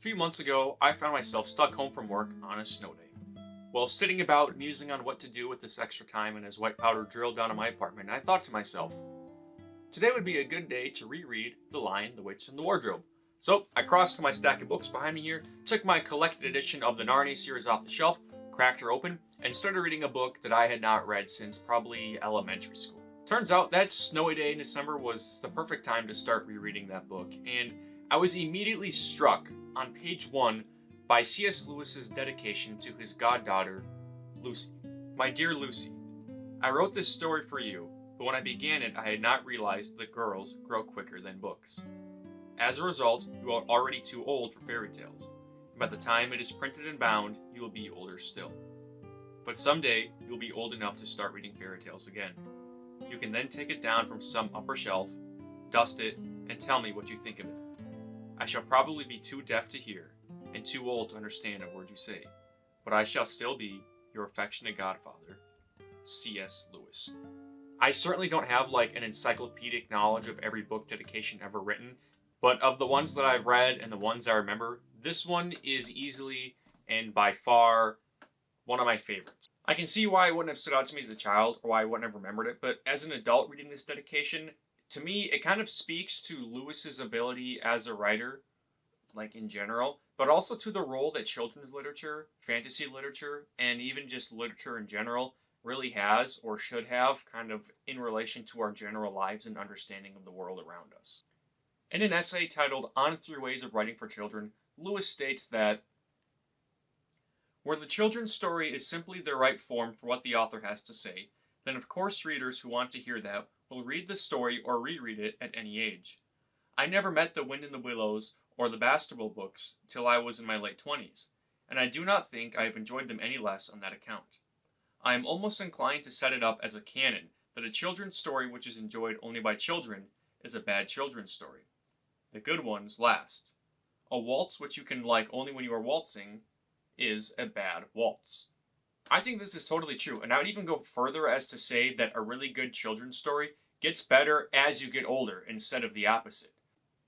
few months ago, I found myself stuck home from work on a snow day. While sitting about musing on what to do with this extra time and as white powder drilled down in my apartment, I thought to myself, today would be a good day to reread The Lion, the Witch, and the Wardrobe. So I crossed to my stack of books behind me here, took my collected edition of the Narnia series off the shelf, cracked her open, and started reading a book that I had not read since probably elementary school. Turns out that snowy day in December was the perfect time to start rereading that book, and I was immediately struck on page 1 by C.S. Lewis's dedication to his goddaughter, Lucy. My dear Lucy, I wrote this story for you, but when I began it, I had not realized that girls grow quicker than books. As a result, you are already too old for fairy tales, and by the time it is printed and bound, you will be older still. But someday, you'll be old enough to start reading fairy tales again. You can then take it down from some upper shelf, dust it, and tell me what you think of it. I shall probably be too deaf to hear, and too old to understand a word you say, but I shall still be your affectionate godfather, C.S. Lewis. I certainly don't have like an encyclopedic knowledge of every book dedication ever written, but of the ones that I've read and the ones I remember, this one is easily and by far one of my favorites. I can see why it wouldn't have stood out to me as a child, or why I wouldn't have remembered it, but as an adult reading this dedication, to me, it kind of speaks to Lewis's ability as a writer, like in general, but also to the role that children's literature, fantasy literature, and even just literature in general really has, or should have, kind of in relation to our general lives and understanding of the world around us. In an essay titled On 3 Ways of Writing for Children, Lewis states that where the children's story is simply the right form for what the author has to say, then of course readers who want to hear that will read the story or reread it at any age. I never met The Wind in the Willows or the Bastable books till I was in my late 20s, and I do not think I have enjoyed them any less on that account. I am almost inclined to set it up as a canon that a children's story which is enjoyed only by children is a bad children's story. The good ones last. A waltz which you can like only when you are waltzing is a bad waltz. I think this is totally true, and I would even go further as to say that a really good children's story gets better as you get older instead of the opposite.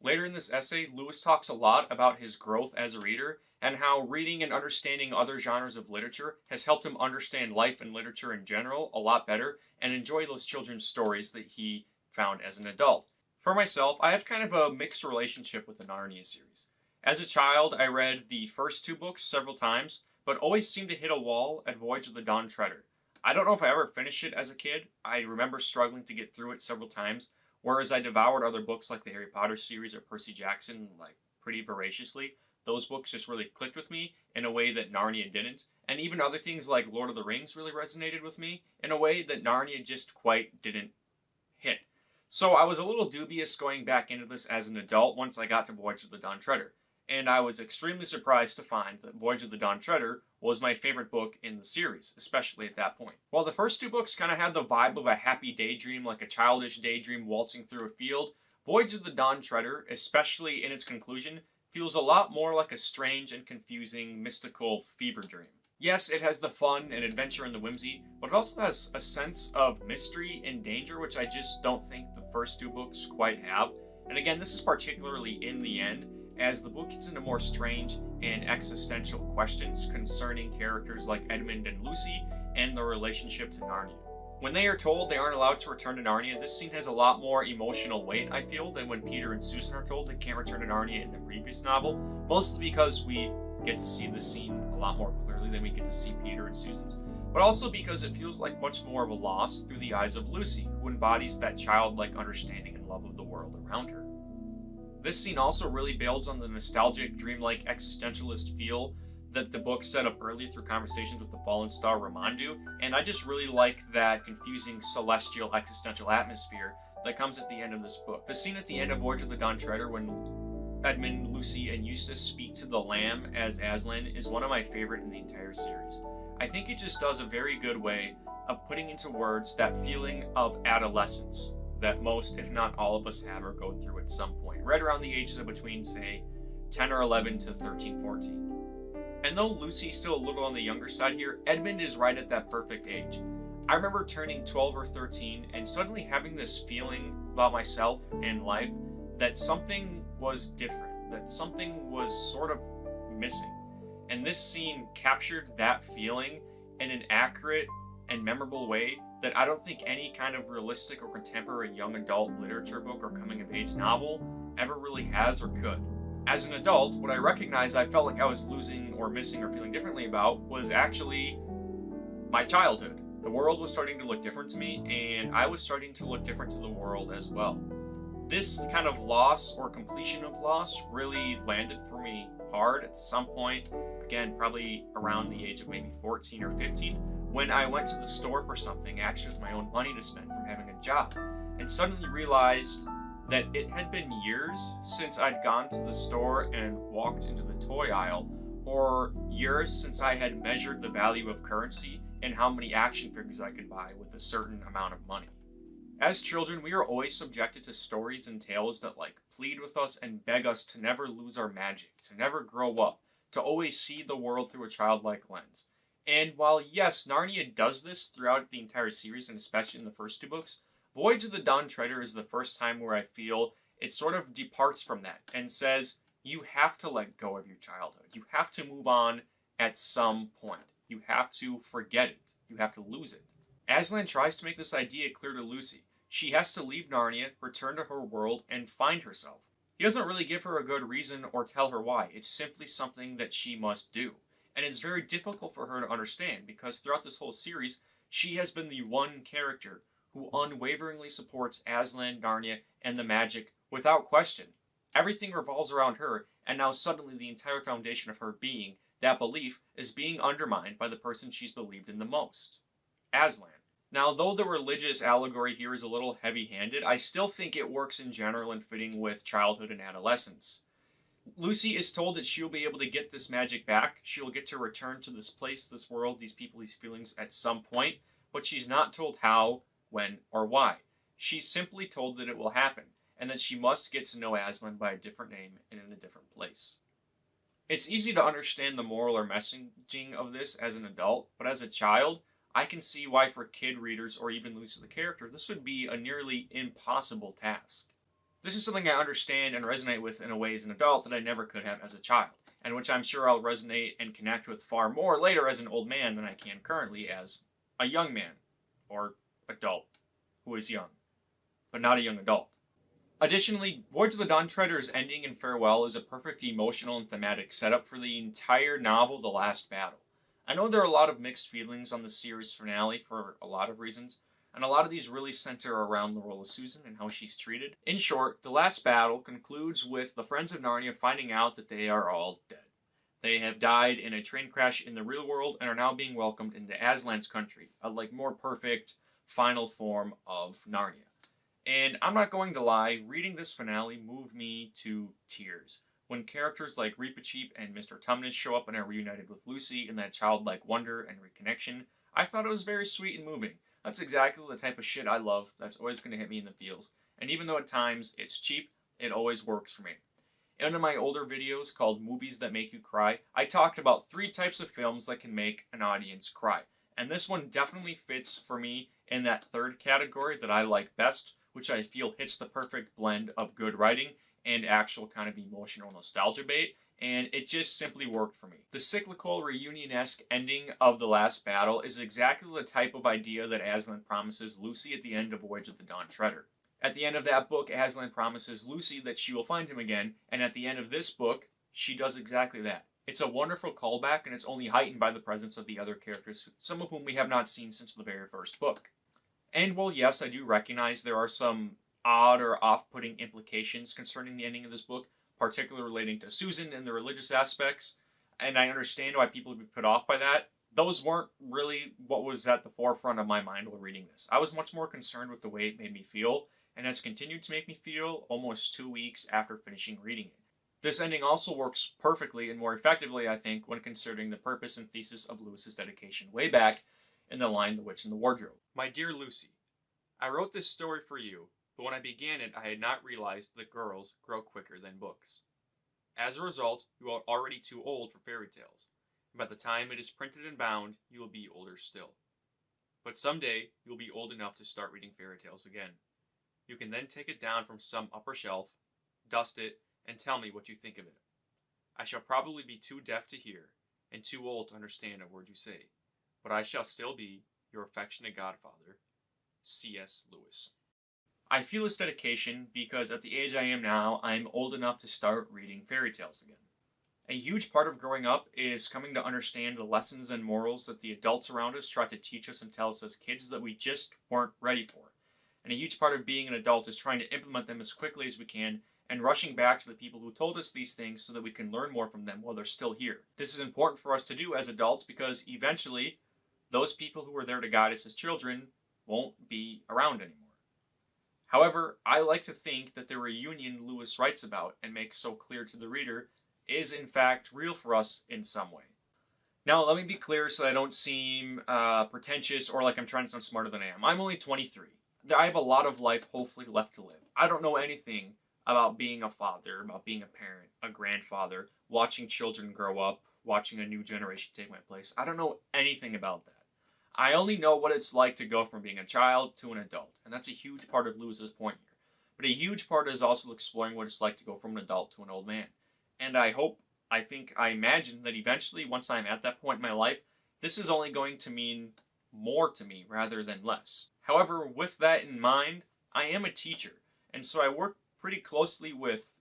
Later in this essay, Lewis talks a lot about his growth as a reader and how reading and understanding other genres of literature has helped him understand life and literature in general a lot better and enjoy those children's stories that he found as an adult. For myself, I have kind of a mixed relationship with the Narnia series. As a child, I read the first 2 books several times, but always seemed to hit a wall at Voyage of the Dawn Treader. I don't know if I ever finished it as a kid. I remember struggling to get through it several times, whereas I devoured other books like the Harry Potter series or Percy Jackson like pretty voraciously. Those books just really clicked with me in a way that Narnia didn't, and even other things like Lord of the Rings really resonated with me in a way that Narnia just quite didn't hit. So I was a little dubious going back into this as an adult once I got to Voyage of the Dawn Treader, and I was extremely surprised to find that Voyage of the Dawn Treader was my favorite book in the series, especially at that point. While the first 2 books kind of had the vibe of a happy daydream, like a childish daydream waltzing through a field, Voyage of the Dawn Treader, especially in its conclusion, feels a lot more like a strange and confusing, mystical fever dream. Yes, it has the fun and adventure and the whimsy, but it also has a sense of mystery and danger, which I just don't think the first 2 books quite have. And again, this is particularly in the end, as the book gets into more strange and existential questions concerning characters like Edmund and Lucy and their relationship to Narnia. When they are told they aren't allowed to return to Narnia, this scene has a lot more emotional weight, I feel, than when Peter and Susan are told they can't return to Narnia in the previous novel, mostly because we get to see the scene a lot more clearly than we get to see Peter and Susan's, but also because it feels like much more of a loss through the eyes of Lucy, who embodies that childlike understanding and love of the world around her. This scene also really builds on the nostalgic, dreamlike, existentialist feel that the book set up early through conversations with the fallen star Ramandu, and I just really like that confusing celestial existential atmosphere that comes at the end of this book. The scene at the end of Voyage of the Dawn Treader when Edmund, Lucy, and Eustace speak to the Lamb as Aslan is one of my favorite in the entire series. I think it just does a very good way of putting into words that feeling of adolescence that most, if not all of us have or go through at some point, right around the ages of between, say, 10 or 11 to 13, 14. And though Lucy's still a little on the younger side here, Edmund is right at that perfect age. I remember turning 12 or 13 and suddenly having this feeling about myself and life that something was different, that something was sort of missing. And this scene captured that feeling in an accurate and memorable way that I don't think any kind of realistic or contemporary young adult literature book or coming-of-age novel ever really has or could. As an adult, what I recognized I felt like I was losing or missing or feeling differently about was actually my childhood. The world was starting to look different to me, and I was starting to look different to the world as well. This kind of loss or completion of loss really landed for me hard at some point, again, probably around the age of maybe 14 or 15, when I went to the store for something, actually with my own money to spend from having a job, and suddenly realized that it had been years since I'd gone to the store and walked into the toy aisle, or years since I had measured the value of currency and how many action figures I could buy with a certain amount of money. As children, we are always subjected to stories and tales that plead with us and beg us to never lose our magic, to never grow up, to always see the world through a childlike lens. And while yes, Narnia does this throughout the entire series, and especially in the first two books, Voyage of the Dawn Treader is the first time where I feel it sort of departs from that and says, you have to let go of your childhood. You have to move on at some point. You have to forget it. You have to lose it. Aslan tries to make this idea clear to Lucy. She has to leave Narnia, return to her world, and find herself. He doesn't really give her a good reason or tell her why. It's simply something that she must do. And it's very difficult for her to understand because throughout this whole series, she has been the one character who unwaveringly supports Aslan, Narnia, and the magic without question. Everything revolves around her, and now suddenly the entire foundation of her being, that belief, is being undermined by the person she's believed in the most, Aslan. Now, though the religious allegory here is a little heavy-handed, I still think it works in general in fitting with childhood and adolescence. Lucy is told that she'll be able to get this magic back. She'll get to return to this place, this world, these people, these feelings at some point, but she's not told how, when, or why. She's simply told that it will happen, and that she must get to know Aslan by a different name and in a different place. It's easy to understand the moral or messaging of this as an adult, but as a child, I can see why for kid readers, or even Lucy the character, this would be a nearly impossible task. This is something I understand and resonate with in a way as an adult that I never could have as a child, and which I'm sure I'll resonate and connect with far more later as an old man than I can currently as a young man, or adult, who is young, but not a young adult. Additionally, Voyage of the Dawn Treader's ending and farewell is a perfect emotional and thematic setup for the entire novel, The Last Battle. I know there are a lot of mixed feelings on the series finale for a lot of reasons, and a lot of these really center around the role of Susan and how she's treated. In short, The Last Battle concludes with the Friends of Narnia finding out that they are all dead. They have died in a train crash in the real world and are now being welcomed into Aslan's country, a more perfect final form of Narnia. And I'm not going to lie, reading this finale moved me to tears. When characters like Reepicheep and Mr. Tumnus show up and are reunited with Lucy in that childlike wonder and reconnection, I thought it was very sweet and moving. That's exactly the type of shit I love. That's always going to hit me in the feels. And even though at times it's cheap, it always works for me. In one of my older videos called Movies That Make You Cry, I talked about 3 types of films that can make an audience cry. And this one definitely fits for me in that third category that I like best, which I feel hits the perfect blend of good writing and actual kind of emotional nostalgia bait, and it just simply worked for me. The cyclical, reunion-esque ending of The Last Battle is exactly the type of idea that Aslan promises Lucy at the end of Voyage of the Dawn Treader. At the end of that book, Aslan promises Lucy that she will find him again, and at the end of this book, she does exactly that. It's a wonderful callback, and it's only heightened by the presence of the other characters, some of whom we have not seen since the very first book. And while yes, I do recognize there are some odd or off-putting implications concerning the ending of this book, particularly relating to Susan and the religious aspects, and I understand why people would be put off by that, those weren't really what was at the forefront of my mind while reading this. I was much more concerned with the way it made me feel, and has continued to make me feel almost 2 weeks after finishing reading it. This ending also works perfectly and more effectively, I think, when considering the purpose and thesis of Lewis's dedication way back in the line The Witch in the Wardrobe. My dear Lucy, I wrote this story for you, but when I began it, I had not realized that girls grow quicker than books. As a result, you are already too old for fairy tales, and by the time it is printed and bound, you will be older still. But someday, you will be old enough to start reading fairy tales again. You can then take it down from some upper shelf, dust it, and tell me what you think of it. I shall probably be too deaf to hear, and too old to understand a word you say, but I shall still be your affectionate godfather, C.S. Lewis. I feel this dedication because at the age I am now, I am old enough to start reading fairy tales again. A huge part of growing up is coming to understand the lessons and morals that the adults around us try to teach us and tell us as kids that we just weren't ready for. And a huge part of being an adult is trying to implement them as quickly as we can and rushing back to the people who told us these things so that we can learn more from them while they're still here. This is important for us to do as adults because eventually those people who were there to guide us as children won't be around anymore. However, I like to think that the reunion Lewis writes about and makes so clear to the reader is in fact real for us in some way. Now, let me be clear so I don't seem pretentious or like I'm trying to sound smarter than I am. I'm only 23. I have a lot of life hopefully left to live. I don't know anything about being a father, about being a parent, a grandfather, watching children grow up, watching a new generation take my place. I don't know anything about that. I only know what it's like to go from being a child to an adult, and that's a huge part of Lewis's point here. But a huge part is also exploring what it's like to go from an adult to an old man. And I imagine that eventually, once I'm at that point in my life, this is only going to mean more to me rather than less. However, with that in mind, I am a teacher, and so I work pretty closely with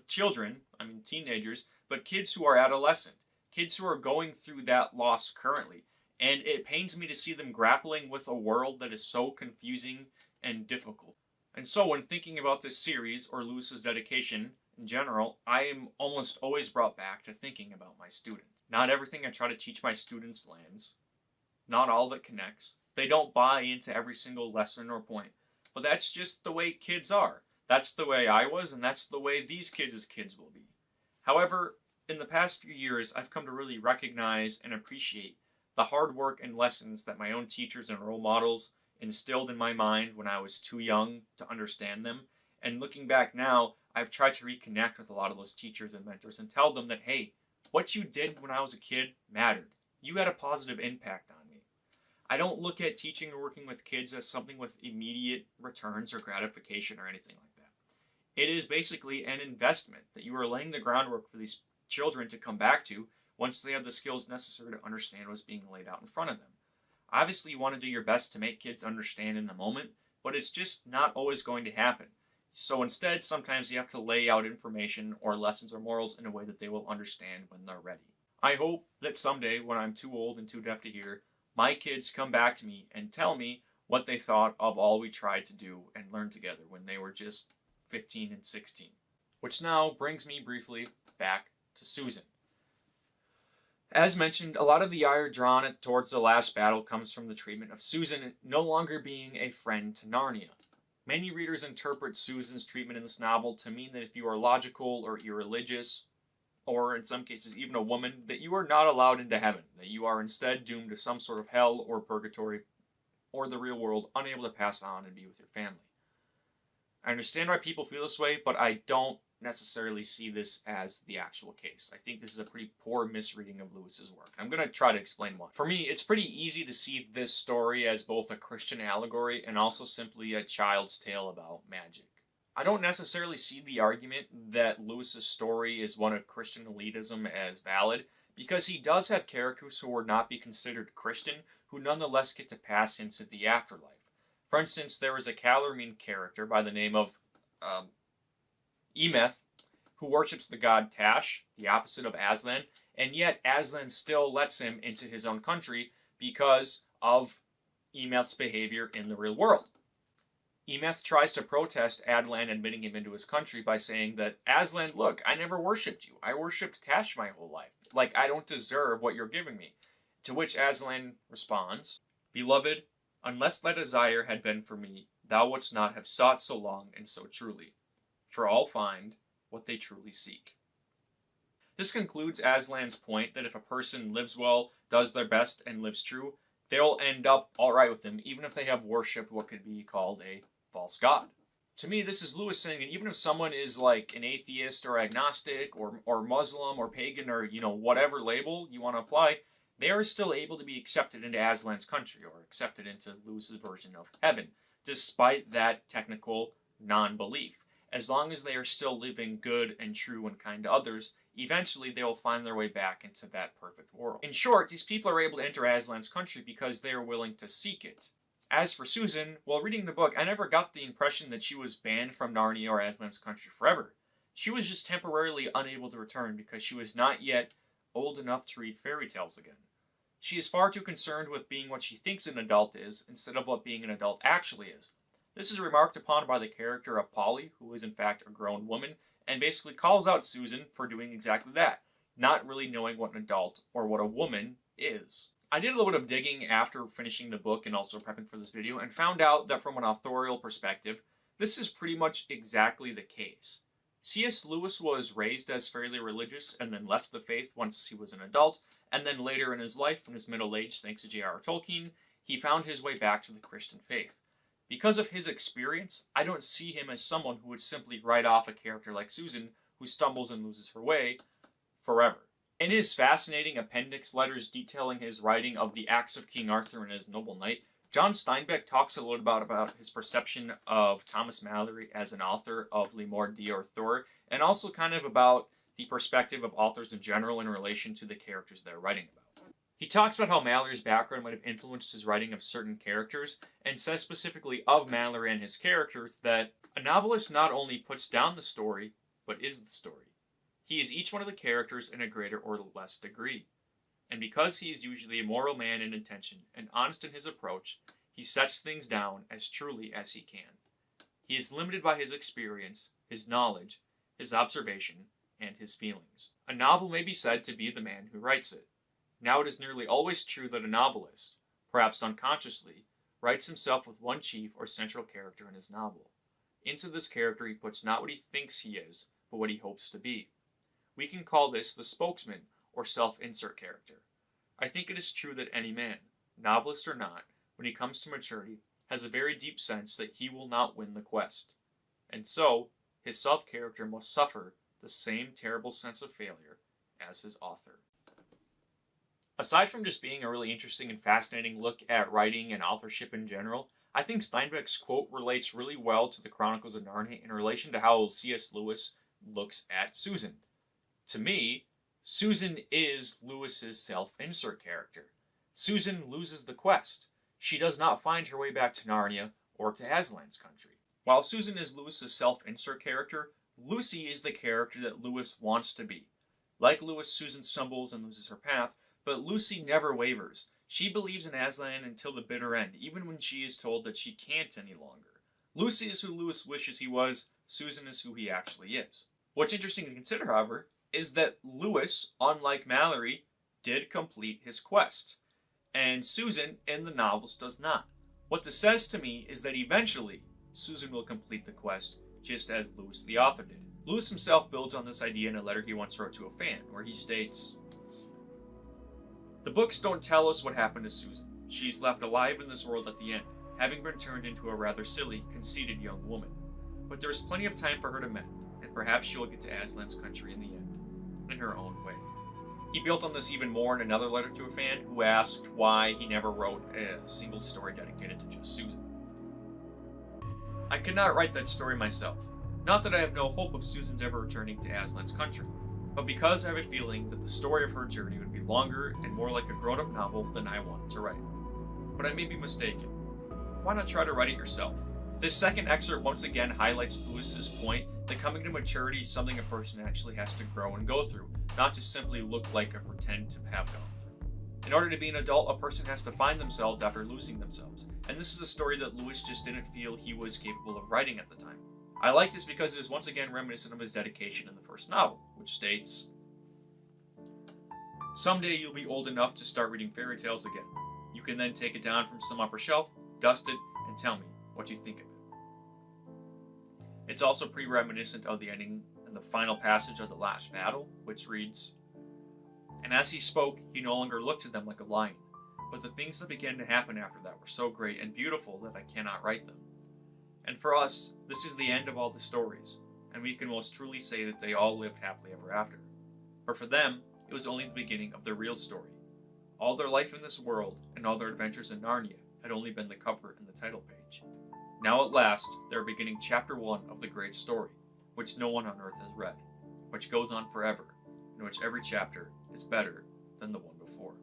children, teenagers, but kids who are adolescent, kids who are going through that loss currently. And it pains me to see them grappling with a world that is so confusing and difficult. And so when thinking about this series, or Lewis's dedication in general, I am almost always brought back to thinking about my students. Not everything I try to teach my students lands. Not all of it connects. They don't buy into every single lesson or point. But that's just the way kids are. That's the way I was, and that's the way these kids' kids will be. However, in the past few years, I've come to really recognize and appreciate the hard work and lessons that my own teachers and role models instilled in my mind when I was too young to understand them. And looking back now, I've tried to reconnect with a lot of those teachers and mentors and tell them that, hey, what you did when I was a kid mattered. You had a positive impact on me. I don't look at teaching or working with kids as something with immediate returns or gratification or anything like that. It is basically an investment that you are laying the groundwork for these children to come back to once they have the skills necessary to understand what's being laid out in front of them. Obviously, you want to do your best to make kids understand in the moment, but it's just not always going to happen. So instead, sometimes you have to lay out information or lessons or morals in a way that they will understand when they're ready. I hope that someday, when I'm too old and too deaf to hear, my kids come back to me and tell me what they thought of all we tried to do and learn together when they were just 15 and 16. Which now brings me briefly back to Susan. As mentioned, a lot of the ire drawn towards the last battle comes from the treatment of Susan no longer being a friend to Narnia. Many readers interpret Susan's treatment in this novel to mean that if you are logical or irreligious, or in some cases even a woman, that you are not allowed into heaven, that you are instead doomed to some sort of hell or purgatory or the real world, unable to pass on and be with your family. I understand why people feel this way, but I don't necessarily see this as the actual case. I think this is a pretty poor misreading of Lewis's work. I'm going to try to explain why. For me, it's pretty easy to see this story as both a Christian allegory and also simply a child's tale about magic. I don't necessarily see the argument that Lewis's story is one of Christian elitism as valid, because he does have characters who would not be considered Christian, who nonetheless get to pass into the afterlife. For instance, there is a Calormene character by the name of Emeth, who worships the god Tash, the opposite of Aslan, and yet Aslan still lets him into his own country because of Emeth's behavior in the real world. Emeth tries to protest Aslan admitting him into his country by saying that, Aslan, look, I never worshipped you. I worshipped Tash my whole life. Like, I don't deserve what you're giving me. To which Aslan responds, Beloved, unless thy desire had been for me, thou wouldst not have sought so long and so truly. For all find what they truly seek. This concludes Aslan's point that if a person lives well, does their best, and lives true, they'll end up alright with him, even if they have worshipped what could be called a false god. To me, this is Lewis saying that even if someone is like an atheist or agnostic or Muslim or pagan or, whatever label you want to apply, they are still able to be accepted into Aslan's country or accepted into Lewis's version of heaven, despite that technical non-belief. As long as they are still living good and true and kind to others, eventually they will find their way back into that perfect world. In short, these people are able to enter Aslan's country because they are willing to seek it. As for Susan, while reading the book, I never got the impression that she was banned from Narnia or Aslan's country forever. She was just temporarily unable to return because she was not yet old enough to read fairy tales again. She is far too concerned with being what she thinks an adult is, instead of what being an adult actually is. This is remarked upon by the character of Polly, who is in fact a grown woman, and basically calls out Susan for doing exactly that, not really knowing what an adult or what a woman is. I did a little bit of digging after finishing the book and also prepping for this video, and found out that from an authorial perspective, this is pretty much exactly the case. C.S. Lewis was raised as fairly religious and then left the faith once he was an adult, and then later in his life, in his middle age, thanks to J.R.R. Tolkien, he found his way back to the Christian faith. Because of his experience, I don't see him as someone who would simply write off a character like Susan, who stumbles and loses her way, forever. In his fascinating appendix letters detailing his writing of the acts of King Arthur and his noble knight, John Steinbeck talks a little about his perception of Thomas Malory as an author of Le Morte d'Arthur, and also kind of about the perspective of authors in general in relation to the characters they're writing about. He talks about how Malory's background might have influenced his writing of certain characters, and says specifically of Malory and his characters that a novelist not only puts down the story, but is the story. He is each one of the characters in a greater or less degree. And because he is usually a moral man in intention and honest in his approach, he sets things down as truly as he can. He is limited by his experience, his knowledge, his observation, and his feelings. A novel may be said to be the man who writes it. Now it is nearly always true that a novelist, perhaps unconsciously, writes himself with one chief or central character in his novel. Into this character he puts not what he thinks he is, but what he hopes to be. We can call this the spokesman, or self-insert character. I think it is true that any man, novelist or not, when he comes to maturity, has a very deep sense that he will not win the quest. And so, his self-character must suffer the same terrible sense of failure as his author. Aside from just being a really interesting and fascinating look at writing and authorship in general, I think Steinbeck's quote relates really well to the Chronicles of Narnia in relation to how C.S. Lewis looks at Susan. To me, Susan is Lewis's self-insert character. Susan loses the quest. She does not find her way back to Narnia or to Aslan's country. While Susan is Lewis's self-insert character, Lucy is the character that Lewis wants to be. Like Lewis, Susan stumbles and loses her path, but Lucy never wavers. She believes in Aslan until the bitter end, even when she is told that she can't any longer. Lucy is who Lewis wishes he was, Susan is who he actually is. What's interesting to consider, however, is that Lewis, unlike Malory, did complete his quest, and Susan in the novels does not. What this says to me is that eventually Susan will complete the quest, just as Lewis the author did. Lewis himself builds on this idea in a letter he once wrote to a fan, where he states, "The books don't tell us what happened to Susan. She's left alive in this world at the end, having been turned into a rather silly, conceited young woman. But there is plenty of time for her to mend, and perhaps she will get to Aslan's country in the end, in her own way." He built on this even more in another letter to a fan who asked why he never wrote a single story dedicated to just Susan. "I could not write that story myself. Not that I have no hope of Susan's ever returning to Aslan's country, but because I have a feeling that the story of her journey would be longer and more like a grown-up novel than I wanted to write. But I may be mistaken. Why not try to write it yourself?" This second excerpt once again highlights Lewis's point that coming to maturity is something a person actually has to grow and go through, not just simply look like or pretend to have gone through. In order to be an adult, a person has to find themselves after losing themselves, and this is a story that Lewis just didn't feel he was capable of writing at the time. I like this because it is once again reminiscent of his dedication in the first novel, which states, "Someday you'll be old enough to start reading fairy tales again. You can then take it down from some upper shelf, dust it, and tell me what you think of it." It's also pretty reminiscent of the ending and the final passage of the last battle, which reads, "And as he spoke, he no longer looked at them like a lion, but the things that began to happen after that were so great and beautiful that I cannot write them." And for us, this is the end of all the stories, and we can most truly say that they all lived happily ever after. But for them, it was only the beginning of their real story. All their life in this world and all their adventures in Narnia had only been the cover and the title page. Now at last, they are beginning chapter 1 of the great story, which no one on earth has read, which goes on forever, in which every chapter is better than the one before.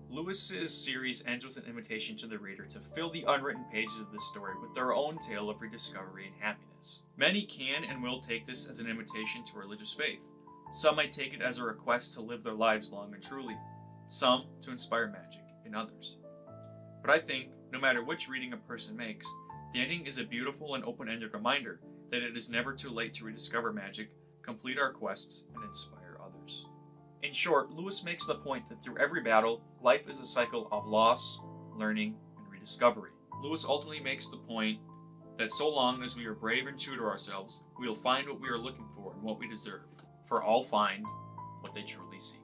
Lewis's series ends with an invitation to the reader to fill the unwritten pages of this story with their own tale of rediscovery and happiness. Many can and will take this as an invitation to religious faith. Some might take it as a request to live their lives long and truly. Some to inspire magic in others. But I think, no matter which reading a person makes, the ending is a beautiful and open-ended reminder that it is never too late to rediscover magic, complete our quests, and inspire others. In short, Lewis makes the point that through every battle, life is a cycle of loss, learning, and rediscovery. Lewis ultimately makes the point that so long as we are brave and true to ourselves, we will find what we are looking for and what we deserve, for all find what they truly seek.